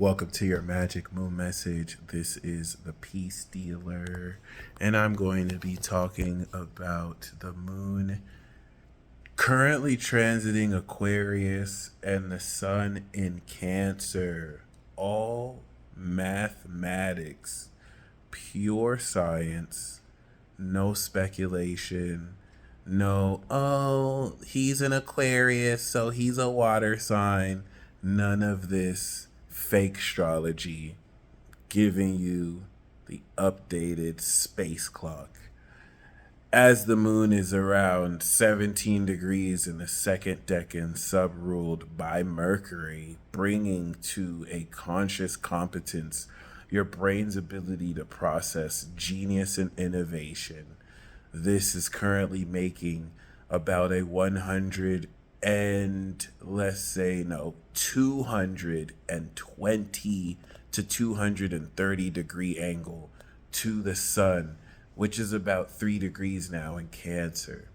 Welcome to your Magic Moon message. This is the Peace Dealer, and I'm going to be talking about the moon currently transiting Aquarius and the sun in Cancer. All mathematics, pure science, no speculation. No, oh, he's an Aquarius, so he's a water sign. None of this fake astrology giving you the updated space clock. As the moon is around 17 degrees in the second decan, sub-ruled by Mercury, bringing to a conscious competence your brain's ability to process genius and innovation. This is currently making about a 100 and let's say no 220 to 230 degree angle to the sun, which is about 3 degrees now in Cancer.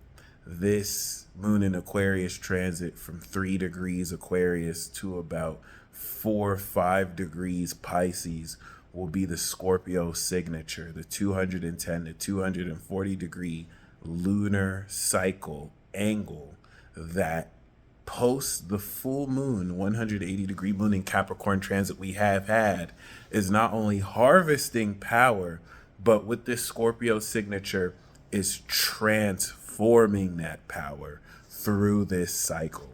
This moon in Aquarius transit from 3 degrees Aquarius to about 4 or 5 degrees Pisces will be the Scorpio signature, the 210 to 240 degree lunar cycle angle that post the full moon 180 degree moon in Capricorn transit we have had is not only harvesting power, but with this Scorpio signature is transforming that power through this cycle,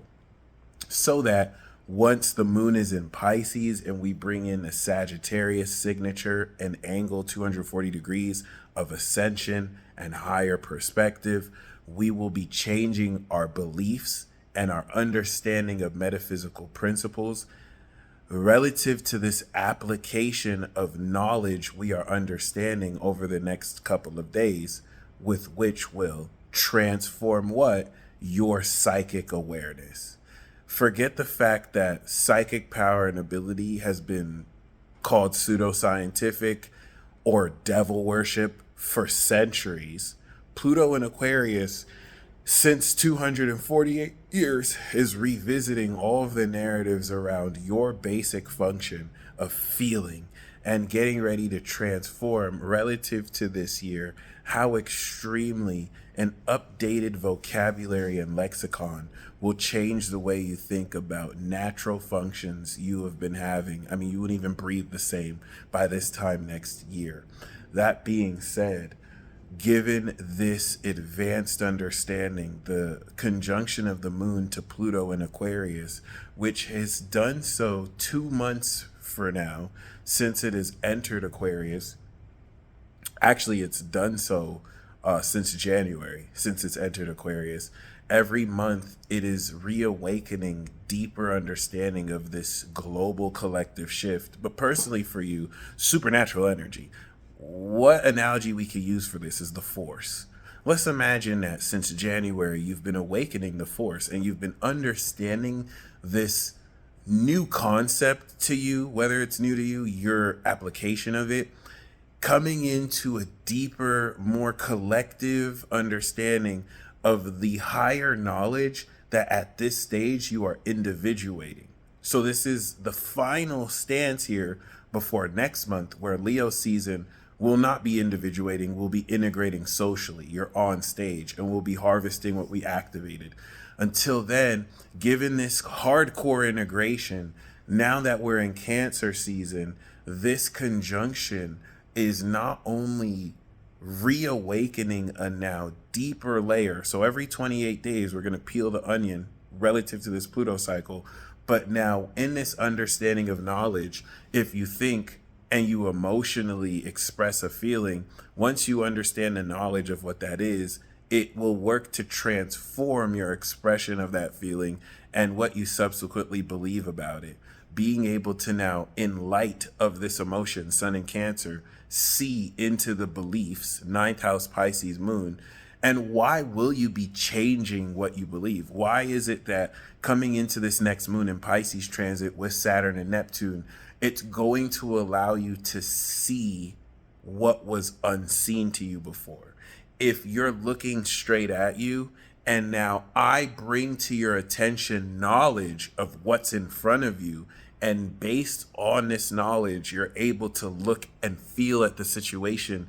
so that once the moon is in Pisces and we bring in the Sagittarius signature and angle 240 degrees of ascension and higher perspective, we will be changing our beliefs and our understanding of metaphysical principles relative to this application of knowledge we are understanding over the next couple of days, with which will transform what? Your psychic awareness. Forget the fact that psychic power and ability has been called pseudoscientific or devil worship for centuries. Pluto in Aquarius, since 248 years, is revisiting all of the narratives around your basic function of feeling and getting ready to transform relative to this year how extremely an updated vocabulary and lexicon will change the way you think about natural functions you have been having. I mean, you wouldn't even breathe the same by this time next year. That being said, given this advanced understanding, the conjunction of the moon to Pluto in Aquarius, which has done so 2 months for now since it has entered Aquarius. Actually, it's done so since January, since it's entered Aquarius. Every month, it is reawakening deeper understanding of this global collective shift. But personally for you, supernatural energy. What analogy we could use for this is the Force. Let's imagine that since January, you've been awakening the Force and you've been understanding this new concept to you, whether it's new to you, your application of it, coming into a deeper, more collective understanding of the higher knowledge that at this stage you are individuating. So this is the final stance here before next month, where Leo season will not be individuating, we'll be integrating socially. You're on stage and we'll be harvesting what we activated. Until then, given this hardcore integration, now that we're in Cancer season, this conjunction is not only reawakening a now deeper layer. So every 28 days, we're going to peel the onion relative to this Pluto cycle. But now in this understanding of knowledge, if you think and you emotionally express a feeling, once you understand the knowledge of what that is, it will work to transform your expression of that feeling and what you subsequently believe about it. Being able to now, in light of this emotion, Sun in Cancer, see into the beliefs, ninth house Pisces moon. And why will you be changing what you believe? Why is it that coming into this next moon in Pisces transit with Saturn and Neptune, it's going to allow you to see what was unseen to you before? If you're looking straight at you and now I bring to your attention knowledge of what's in front of you, And based on this knowledge, you're able to look and feel at the situation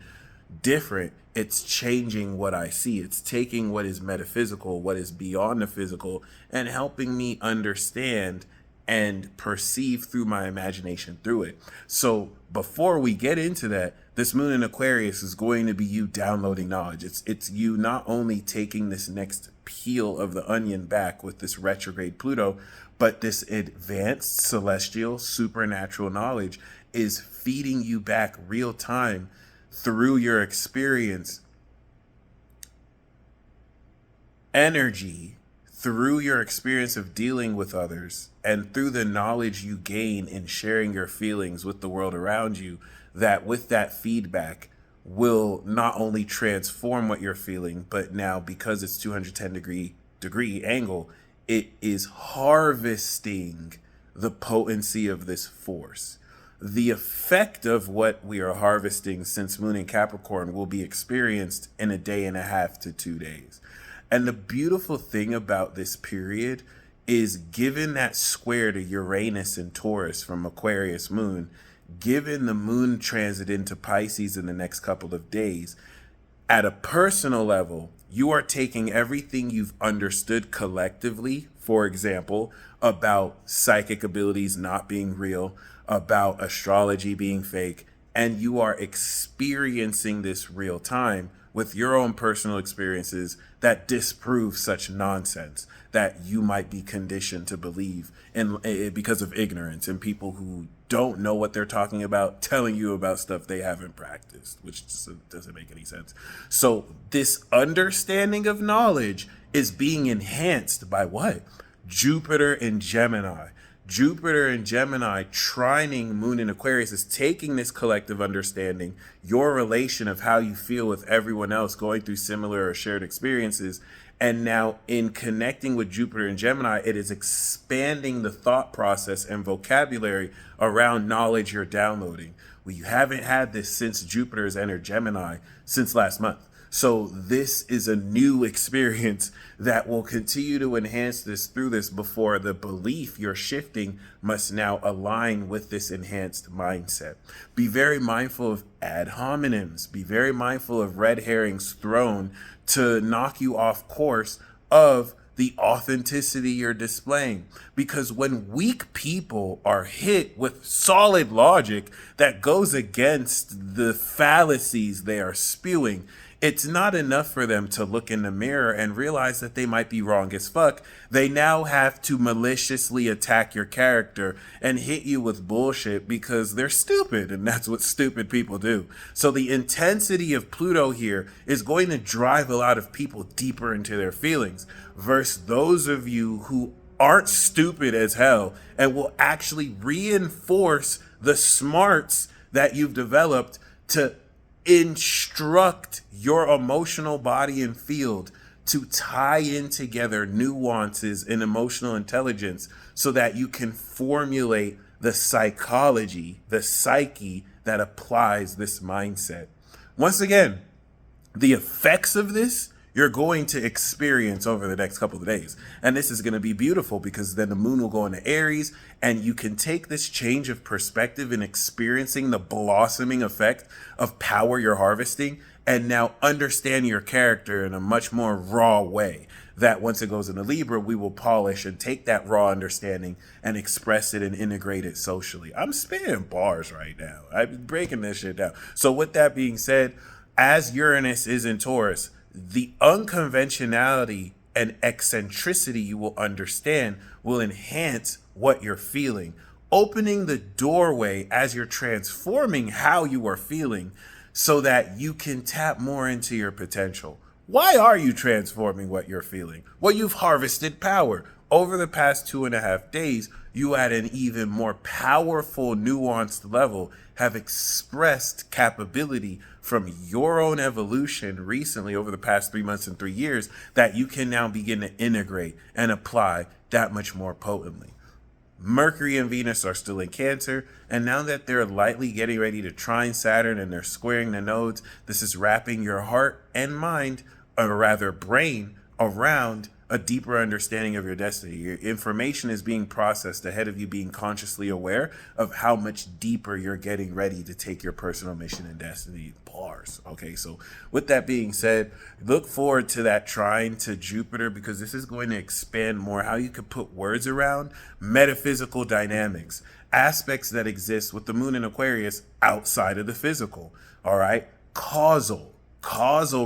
different. It's changing what I see. It's taking what is metaphysical, what is beyond the physical, and helping me understand and perceive through my imagination through it. So before we get into that, this moon in Aquarius is going to be you downloading knowledge. It's you not only taking this next peel of the onion back with this retrograde Pluto, but this advanced celestial supernatural knowledge is feeding you back real time through your experience, energy, through your experience of dealing with others, and through the knowledge you gain in sharing your feelings with the world around you, that with that feedback will not only transform what you're feeling, but now because it's 210 degree angle, it is harvesting the potency of this force. The effect of what we are harvesting since Moon in Capricorn will be experienced in a day and a half to 2 days. And the beautiful thing about this period is, given that square to Uranus and Taurus from Aquarius moon, given the moon transit into Pisces in the next couple of days, at a personal level, you are taking everything you've understood collectively, for example, about psychic abilities not being real, about astrology being fake, and you are experiencing this real time with your own personal experiences that disprove such nonsense that you might be conditioned to believe in because of ignorance and people who don't know what they're talking about telling you about stuff they haven't practiced, which just doesn't make any sense. So this understanding of knowledge is being enhanced by what? Jupiter in Gemini. Jupiter in Gemini trining Moon in Aquarius is taking this collective understanding, your relation of how you feel with everyone else going through similar or shared experiences, and now in connecting with Jupiter in Gemini, it is expanding the thought process and vocabulary around knowledge you're downloading. Well, you haven't had this since Jupiter's entered Gemini since last month. So this is a new experience that will continue to enhance this through this, before the belief you're shifting must now align with this enhanced mindset. Be very mindful of ad hominems. Be very mindful of red herrings thrown to knock you off course of the authenticity you're displaying. Because when weak people are hit with solid logic that goes against the fallacies they are spewing, it's not enough for them to look in the mirror and realize that they might be wrong as fuck. They now have to maliciously attack your character and hit you with bullshit because they're stupid, and that's what stupid people do. So the intensity of Pluto here is going to drive a lot of people deeper into their feelings, versus those of you who aren't stupid as hell and will actually reinforce the smarts that you've developed to instruct your emotional body and field to tie in together nuances in emotional intelligence so that you can formulate the psychology, the psyche that applies this mindset. Once again, the effects of this you're going to experience over the next couple of days. And this is going to be beautiful because then the moon will go into Aries and you can take this change of perspective in experiencing the blossoming effect of power you're harvesting and now understand your character in a much more raw way. That once it goes into Libra, we will polish and take that raw understanding and express it and integrate it socially. I'm spitting bars right now. I'm breaking this shit down. So with that being said, as Uranus is in Taurus, the unconventionality and eccentricity you will understand will enhance what you're feeling, opening the doorway as you're transforming how you are feeling so that you can tap more into your potential. Why are you transforming what you're feeling? Well, you've harvested power. Over the past 2.5 days, you at an even more powerful, nuanced level have expressed capability from your own evolution recently over the past 3 months and 3 years that you can now begin to integrate and apply that much more potently. Mercury and Venus are still in Cancer, and now that they're lightly getting ready to trine Saturn and they're squaring the nodes, this is wrapping your heart and mind, or rather brain, around a deeper understanding of your destiny. Your information is being processed ahead of you being consciously aware of how much deeper you're getting ready to take your personal mission and destiny. Bars. Okay, so with that being said, look forward to that trine to Jupiter, because this is going to expand more how you could put words around metaphysical dynamics, aspects that exist with the moon in Aquarius outside of the physical. All right, causal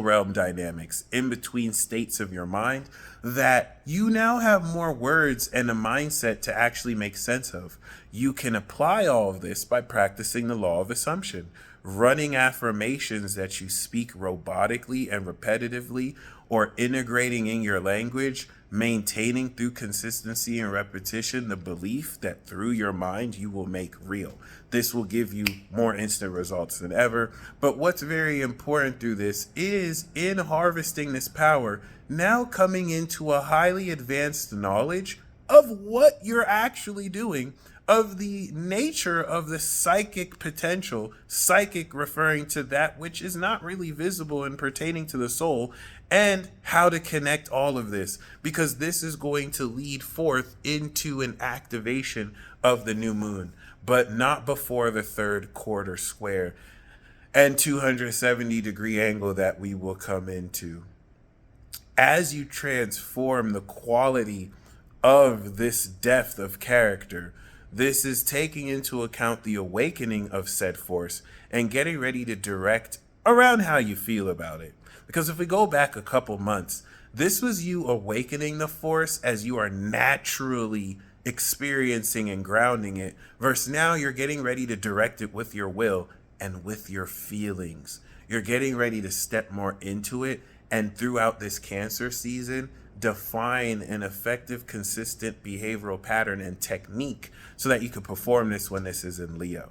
realm dynamics in between states of your mind that you now have more words and a mindset to actually make sense of. You can apply all of this by practicing the law of assumption, running affirmations that you speak robotically and repetitively, or integrating in your language, maintaining through consistency and repetition the belief that through your mind you will make real. This will give you more instant results than ever. But what's very important through this is, in harvesting this power, now coming into a highly advanced knowledge of what you're actually doing, of the nature of the psychic potential, psychic referring to that which is not really visible and pertaining to the soul, and how to connect all of this, because this is going to lead forth into an activation of the new moon, but not before the third quarter square and 270-degree angle that we will come into. As you transform the quality of this depth of character, this is taking into account the awakening of said force and getting ready to direct around how you feel about it. Because if we go back a couple months, this was you awakening the force as you are naturally experiencing and grounding it, versus now you're getting ready to direct it with your will and with your feelings. You're getting ready to step more into it, and throughout this Cancer season, define an effective, consistent behavioral pattern and technique so that you can perform this when this is in Leo.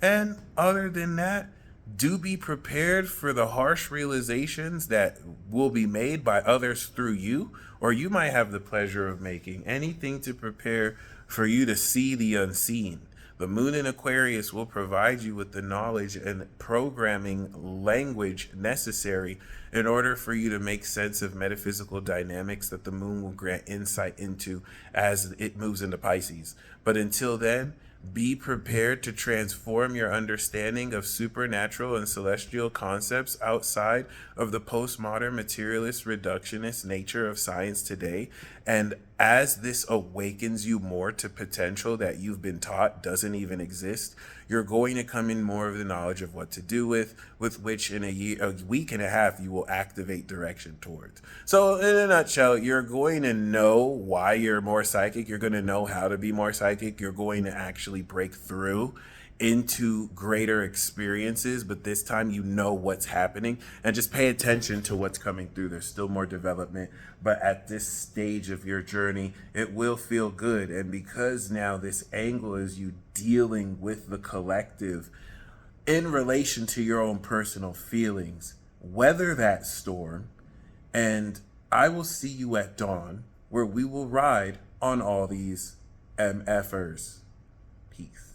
And other than that, do be prepared for the harsh realizations that will be made by others through you, or you might have the pleasure of making. Anything to prepare for you to see the unseen. The moon in Aquarius will provide you with the knowledge and programming language necessary in order for you to make sense of metaphysical dynamics that the moon will grant insight into as it moves into Pisces. But until then, be prepared to transform your understanding of supernatural and celestial concepts outside of the postmodern materialist reductionist nature of science today. And as this awakens you more to potential that you've been taught doesn't even exist, you're going to come in more of the knowledge of what to do with which in a week and a half, you will activate direction towards. So in a nutshell, you're going to know why you're more psychic. You're going to know how to be more psychic. You're going to actually break through into greater experiences, but this time you know what's happening, and just pay attention to what's coming through. There's still more development, but at this stage of your journey, it will feel good. And because now this angle is you dealing with the collective in relation to your own personal feelings, weather that storm, and I will see you at dawn, where we will ride on all these MFers. Peace.